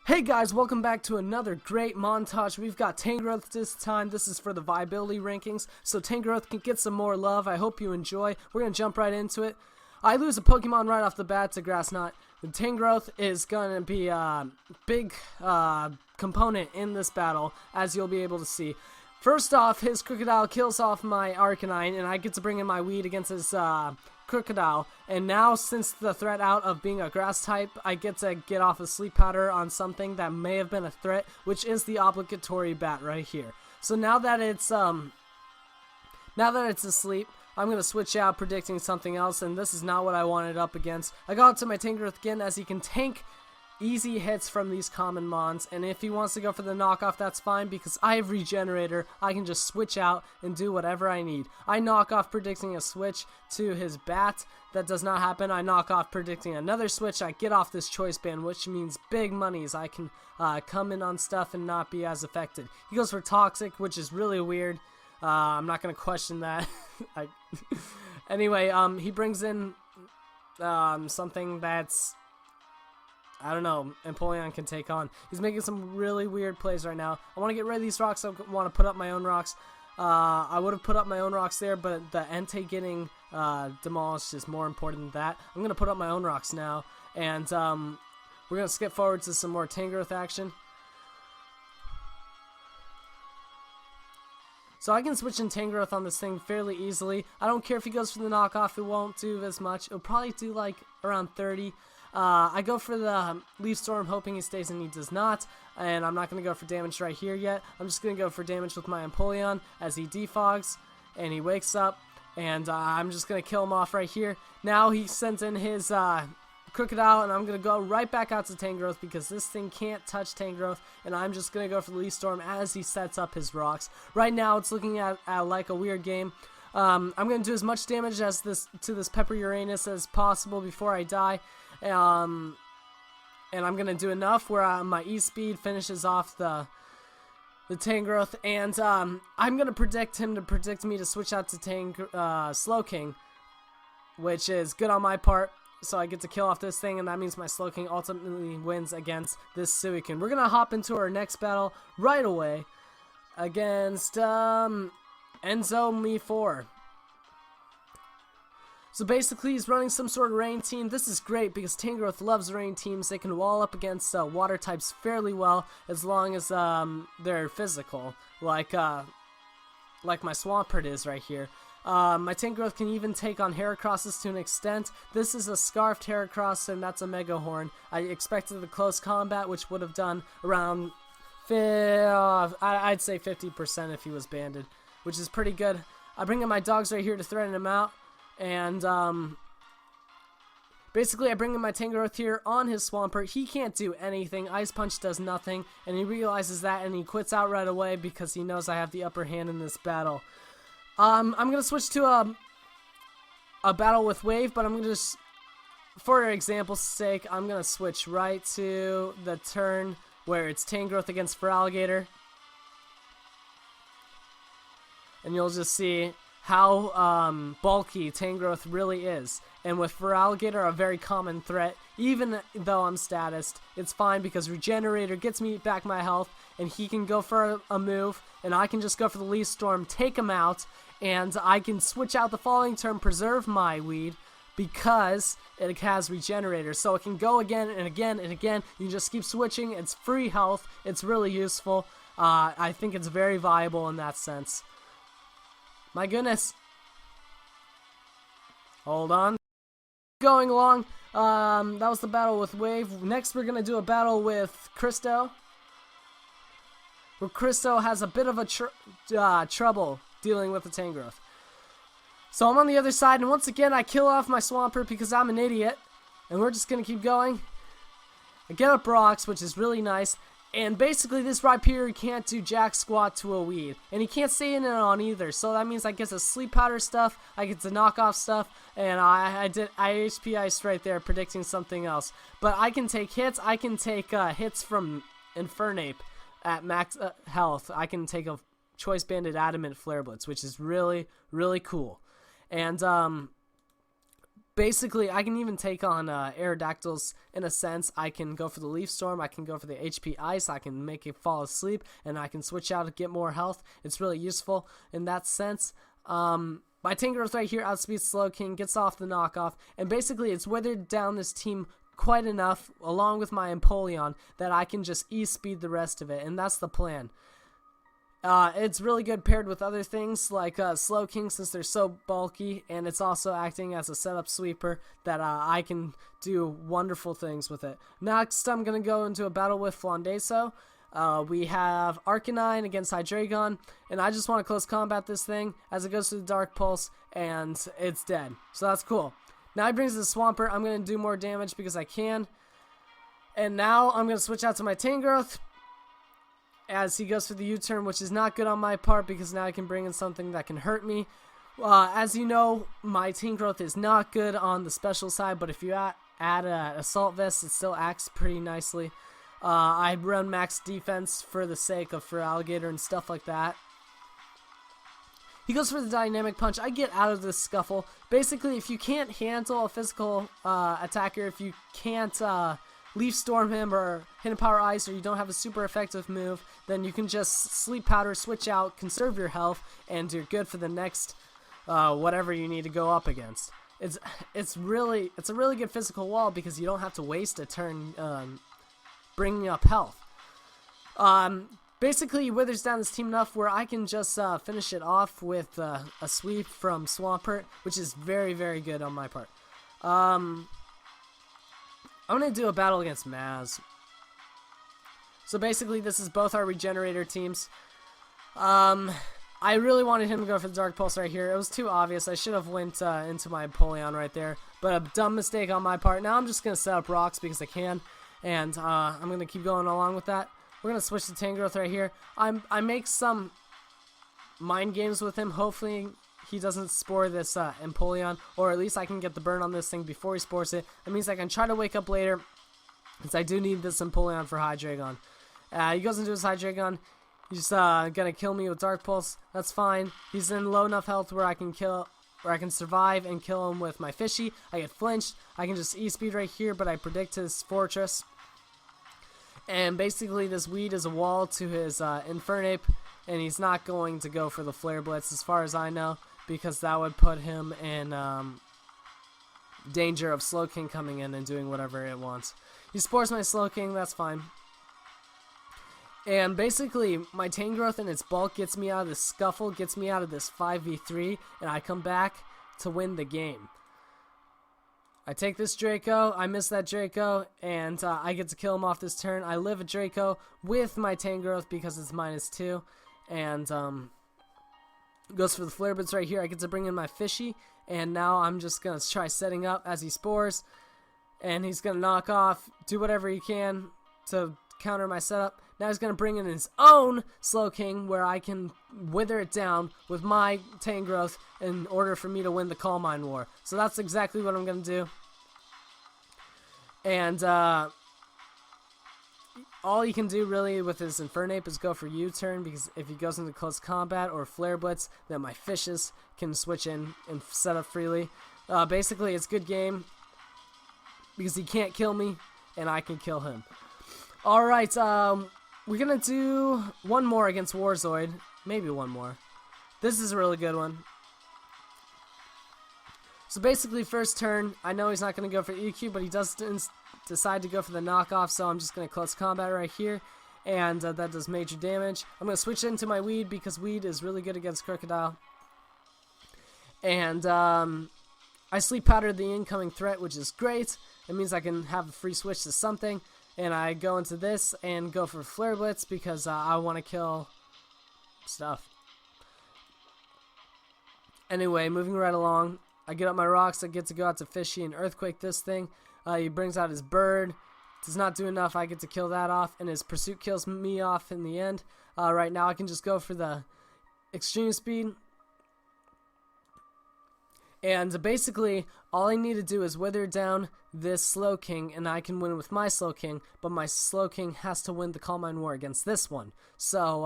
Hey guys, welcome back to another great montage. We've got Tangrowth this time. This is for the Viability rankings, so Tangrowth can get some more love. I hope you enjoy. We're going to jump right into it. I lose a Pokemon right off the bat to Grass Knot. The Tangrowth is going to be a big component in this battle, as you'll be able to see. First off, his Crocodile kills off my Arcanine, and I get to bring in my Weed against his Crocodile. And now, since the threat out of being a Grass type, I get to get off a Sleep Powder on something that may have been a threat, which is the obligatory bat right here. So now that it's asleep, I'm going to switch out predicting something else, and this is not what I wanted up against. I got to my Tangrowth again, as he can tank easy hits from these common mons, and if he wants to go for the knockoff, that's fine, because I have Regenerator. I can just switch out and do whatever I need. I knock off predicting a switch to his bat. That does not happen. I knock off predicting another switch. I get off this choice band, which means big monies. I can come in on stuff and not be as affected. He goes for Toxic, which is really weird. I'm not going to question that. Anyway, he brings in something that's, I don't know, Empoleon can take on. He's making some really weird plays right now. I want to get rid of these rocks. I want to put up my own rocks. I would have put up my own rocks there, but the Entei getting demolished is more important than that. I'm going to put up my own rocks now, and we're going to skip forward to some more Tangrowth action. So I can switch in Tangrowth on this thing fairly easily. I don't care if he goes for the knockoff, it won't do as much. It'll probably do like around 30. I go for the Leaf Storm, hoping he stays, and he does not. And I'm not going to go for damage right here yet. I'm just going to go for damage with my Empoleon as he defogs and he wakes up. And I'm just going to kill him off right here. Now he sends in his Crocodile, and I'm going to go right back out to Tangrowth because this thing can't touch Tangrowth. And I'm just going to go for the Leaf Storm as he sets up his rocks. Right now it's looking at like a weird game. I'm going to do as much damage as to this Pepper Uranus as possible before I die. And I'm going to do enough where my E-Speed finishes off the Tangrowth. And I'm going to predict him to predict me to switch out to Slowking, which is good on my part. So I get to kill off this thing, and that means my Slowking ultimately wins against this Suicune. We're going to hop into our next battle right away against Enzo Me4. So basically, he's running some sort of rain team. This is great because Tangrowth loves rain teams. They can wall up against water types fairly well as long as they're physical, like my Swampert is right here. My Tangrowth can even take on Heracrosses to an extent. This is a Scarfed Heracross, and that's a Mega Horn. I expected the close combat, which would have done around, I'd say 50% if he was banded, which is pretty good. I bring in my dogs right here to threaten him out. And basically I bring in my Tangrowth here on his Swampert. He can't do anything. Ice Punch does nothing, and he realizes that, and he quits out right away because he knows I have the upper hand in this battle. I'm going to switch to a battle with Wave, but I'm going to just, for example's sake, I'm going to switch right to the turn where it's Tangrowth against Feraligatr. And you'll just see how bulky Tangrowth really is. And with Feraligatr, a very common threat, even though I'm statist, it's fine because Regenerator gets me back my health, and he can go for a move, and I can just go for the Leaf Storm, take him out, and I can switch out the following turn, preserve my Weed, because it has Regenerator. So it can go again and again and again. You just keep switching. It's free health. It's really useful. I think it's very viable in that sense. My goodness. Hold on. Going along. That was the battle with Wave. Next we're going to do a battle with Christo. Where Christo has a bit of a trouble dealing with the Tangrowth. So I'm on the other side, and once again I kill off my Swampert because I'm an idiot. And we're just going to keep going. I get up rocks, which is really nice. And basically this Rhyperior can't do jack squat to a Weed. And he can't stay in it on either. So that means I get to Sleep Powder stuff, I get to knock off stuff, and I HP Ice right there predicting something else. But I can take hits. I can take hits from Infernape at max health. I can take a Choice Banded Adamant Flare Blitz, which is really, really cool. And Basically, I can even take on Aerodactyls in a sense. I can go for the Leaf Storm, I can go for the HP Ice, I can make it fall asleep, and I can switch out to get more health. It's really useful in that sense. My Tangrowth right here outspeeds Slowking, gets off the knockoff, and basically it's withered down this team quite enough, along with my Empoleon, that I can just E-speed the rest of it, and that's the plan. It's really good paired with other things like Slowking, since they're so bulky, and it's also acting as a setup sweeper that I can do wonderful things with it. Next, I'm going to go into a battle with Flondeso. We have Arcanine against Hydreigon, and I just want to close combat this thing as it goes through the Dark Pulse, and it's dead. So that's cool. Now he brings the Swampert. I'm going to do more damage because I can. And now I'm going to switch out to my Tangrowth as he goes for the U-turn, which is not good on my part because now I can bring in something that can hurt me. As you know, my Tangrowth is not good on the special side, but if you add an Assault Vest, it still acts pretty nicely. I run max defense for the sake of Feraligatr and stuff like that. He goes for the Dynamic Punch. I get out of this scuffle. Basically, if you can't handle a physical attacker, if you can't Leaf Storm him or Hidden Power Ice, or you don't have a super effective move, then you can just Sleep Powder, switch out, conserve your health, and you're good for the next whatever you need to go up against. It's a really good physical wall because you don't have to waste a turn bringing up health. Basically, he withers down this team enough where I can just finish it off with a sweep from Swampert, which is very, very good on my part. I'm going to do a battle against Maz. So basically, this is both our Regenerator teams. I really wanted him to go for the Dark Pulse right here. It was too obvious. I should have went into my Empoleon right there, but a dumb mistake on my part. Now I'm just going to set up rocks because I can, and I'm going to keep going along with that. We're going to switch to Tangrowth right here. I make some mind games with him. Hopefully he doesn't spore this Empoleon, or at least I can get the burn on this thing before he spores it. That means I can try to wake up later, since I do need this Empoleon for Hydreigon. He goes into his Hydreigon. He's gonna kill me with Dark Pulse. That's fine. He's in low enough health where I can survive and kill him with my Fishy. I get flinched. I can just E-speed right here, but I predict his Fortress. And basically this Weed is a wall to his Infernape, and he's not going to go for the Flare Blitz as far as I know, because that would put him in danger of Slowking coming in and doing whatever it wants. He spores my Slowking, that's fine. And basically, my Tangrowth in its bulk gets me out of this scuffle, gets me out of this 5v3, and I come back to win the game. I take this Draco, I miss that Draco, and I get to kill him off this turn. I live a Draco with my Tangrowth because it's -2, and goes for the Flare Blitz right here. I get to bring in my Fishy, and now I'm just going to try setting up as he spores, and he's going to knock off, do whatever he can to counter my setup. Now he's going to bring in his own Slowking, where I can wither it down with my Tangrowth in order for me to win the Calm Mind War. So that's exactly what I'm going to do. And all he can do really with his Infernape is go for U-turn, because if he goes into close combat or Flare Blitz, then my Fishes can switch in and set up freely. Basically, it's good game because he can't kill me and I can kill him. Alright, we're going to do one more against Warzoid. Maybe one more. This is a really good one. So basically, first turn, I know he's not going to go for EQ, but he does decide to go for the knockoff, so I'm just going to close combat right here, and that does major damage. I'm going to switch into my Weed, because Weed is really good against Crocodile. And I Sleep Powder the incoming threat, which is great. It means I can have a free switch to something. And I go into this and go for Flare Blitz because I want to kill stuff. Anyway, moving right along. I get up my rocks. I get to go out to Fishy and Earthquake this thing. He brings out his Bird. Does not do enough. I get to kill that off. And his Pursuit kills me off in the end. Right now I can just go for the Extreme Speed. And basically, all I need to do is wither down this Slowking, and I can win with my Slowking, but my Slowking has to win the Calm Mind War against this one. So,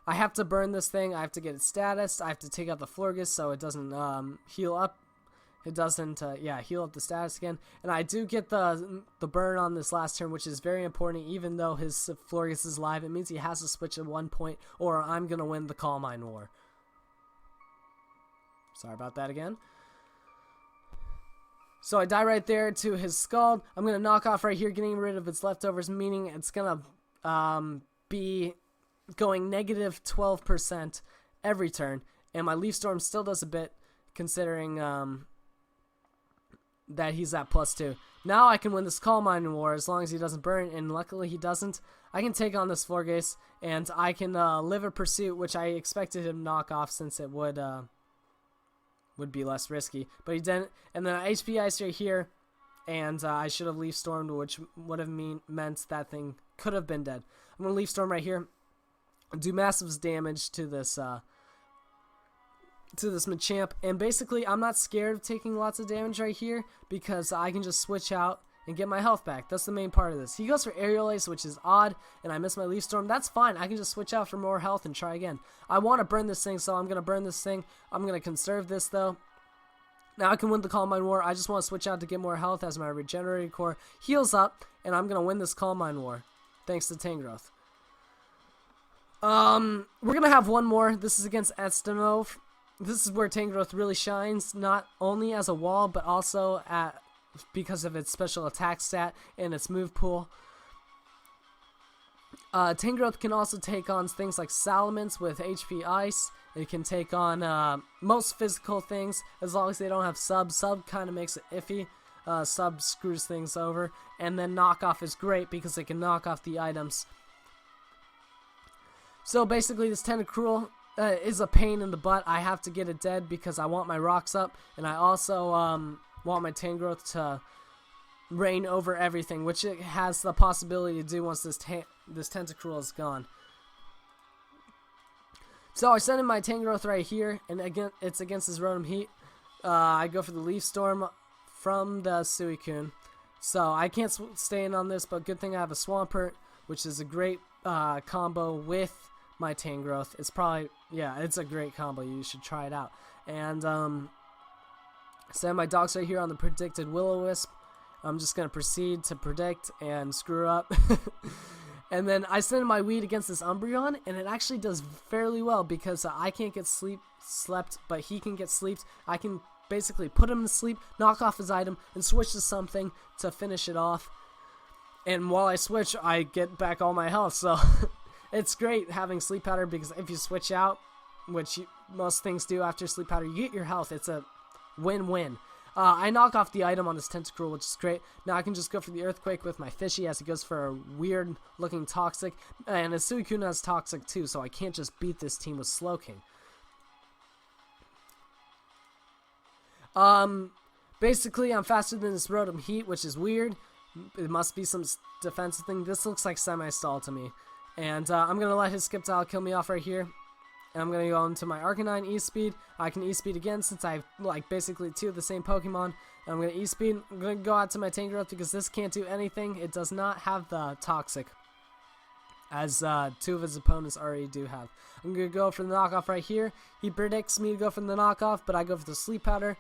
I have to burn this thing, I have to get its status, I have to take out the Florges so it doesn't heal up it doesn't, yeah, heal up the status again. And I do get the burn on this last turn, which is very important. Even though his Florges is live, it means he has to switch at 1 point, or I'm going to win the Calm Mind War. Sorry about that again. So I die right there to his Scald. I'm going to knock off right here, getting rid of its leftovers, meaning it's going to be going negative 12% every turn. And my Leaf Storm still does a bit, considering that he's at +2. Now I can win this Calm Mind War as long as he doesn't burn, and luckily he doesn't. I can take on this Florges, and I can live a Pursuit, which I expected him to knock off since it would be less risky. But he didn't, and then HP Ice right here, and I should have Leaf Stormed, which would have meant that thing could have been dead. I'm going to Leaf Storm right here, do massive damage to this Machamp, and basically I'm not scared of taking lots of damage right here because I can just switch out and get my health back. That's the main part of this. He goes for Aerial Ace, which is odd, and I miss my Leaf Storm. That's fine. I can just switch out for more health and try again. I want to burn this thing, so I'm going to burn this thing. I'm going to conserve this, though. Now I can win the Calm Mind War. I just want to switch out to get more health as my Regenerated Core heals up, and I'm going to win this Calm Mind War, thanks to Tangrowth. We're going to have one more. This is against Estimov. This is where Tangrowth really shines, not only as a wall, but also because of its special attack stat and its move pool. Tangrowth can also take on things like Salamence with HP Ice. It can take on most physical things as long as they don't have Sub. Sub kind of makes it iffy. Sub screws things over. And then Knockoff is great because it can knock off the items. So basically this Tentacruel is a pain in the butt. I have to get it dead because I want my rocks up, and I also want my Tangrowth to reign over everything, which it has the possibility to do once this Tentacruel is gone. So I send in my Tangrowth right here, and again it's against his Rotom Heat. I go for the Leaf Storm from the Suicune, so I can't stay in on this, but good thing I have a Swampert, which is a great combo with my Tangrowth. It's probably, yeah, it's a great combo. You should try it out. And send my dogs right here on the predicted Will-O-Wisp. I'm just going to proceed to predict and screw up. And then I send my Weed against this Umbreon, and it actually does fairly well because I can't get slept, but he can get sleeped. I can basically put him to sleep, knock off his item, and switch to something to finish it off. And while I switch, I get back all my health, so it's great having Sleep Powder because if you switch out, which most things do after Sleep Powder, you get your health. It's a win-win. I knock off the item on this Tentacruel, which is great. Now I can just go for the Earthquake with my Fishy as he goes for a weird-looking Toxic. And his Suicune has Toxic too, so I can't just beat this team with Slowking. Basically, I'm faster than this Rotom Heat, which is weird. It must be some defensive thing. This looks like Semi-Stall to me. And I'm going to let his Skip Tile kill me off right here. And I'm going to go into my Arcanine E-Speed. I can E-Speed again since I have like basically two of the same Pokemon. And I'm going to E-Speed. I'm going to go out to my Tangrowth because this can't do anything. It does not have the Toxic, as two of his opponents already do have. I'm going to go for the knockoff right here. He predicts me to go for the knockoff, but I go for the Sleep Powder.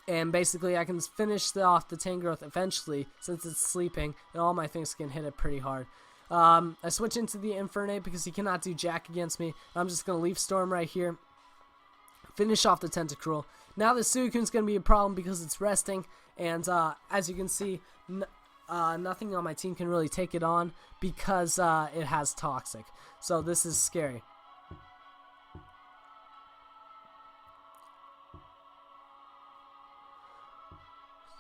And basically I can finish off the Tangrowth eventually since it's sleeping and all my things can hit it pretty hard. I switch into the Infernape because he cannot do jack against me. I'm just going to Leaf Storm right here. Finish off the Tentacruel. Now the Suicune's going to be a problem because it's resting. And as you can see, nothing on my team can really take it on because it has Toxic. So this is scary.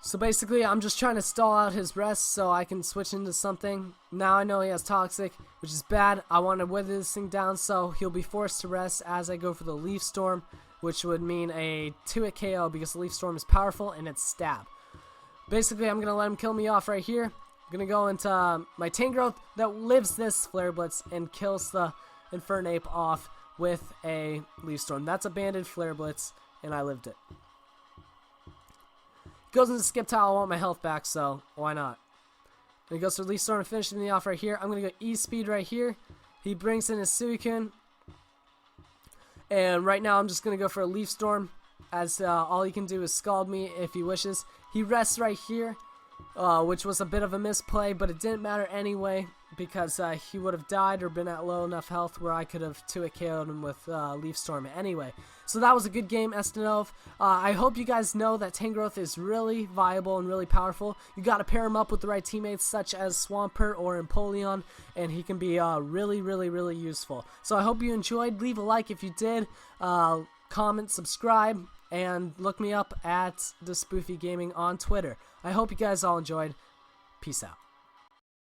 So basically, I'm just trying to stall out his rest so I can switch into something. Now I know he has Toxic, which is bad. I want to weather this thing down so he'll be forced to rest as I go for the Leaf Storm, which would mean a 2-hit KO because the Leaf Storm is powerful and it's Stab. Basically, I'm going to let him kill me off right here. I'm going to go into my Tangrowth that lives this Flare Blitz and kills the Infernape off with a Leaf Storm. That's a banded Flare Blitz, and I lived it. Goes into Skip Tile, I want my health back, so why not? And he goes for Leaf Storm and finishing me off right here. I'm going to go E-Speed right here. He brings in his Suicune. And right now I'm just going to go for a Leaf Storm as all he can do is scald me if he wishes. He rests right here, which was a bit of a misplay, but it didn't matter anyway, because he would have died or been at low enough health where I could have 2-hit KO'd him with Leaf Storm anyway. So that was a good game, Estanov. I hope you guys know that Tangrowth is really viable and really powerful. You got to pair him up with the right teammates such as Swampert or Empoleon, and he can be really, really, really useful. So I hope you enjoyed. Leave a like if you did. Comment, subscribe, and look me up at DaSpoofy Gaming on Twitter. I hope you guys all enjoyed. Peace out.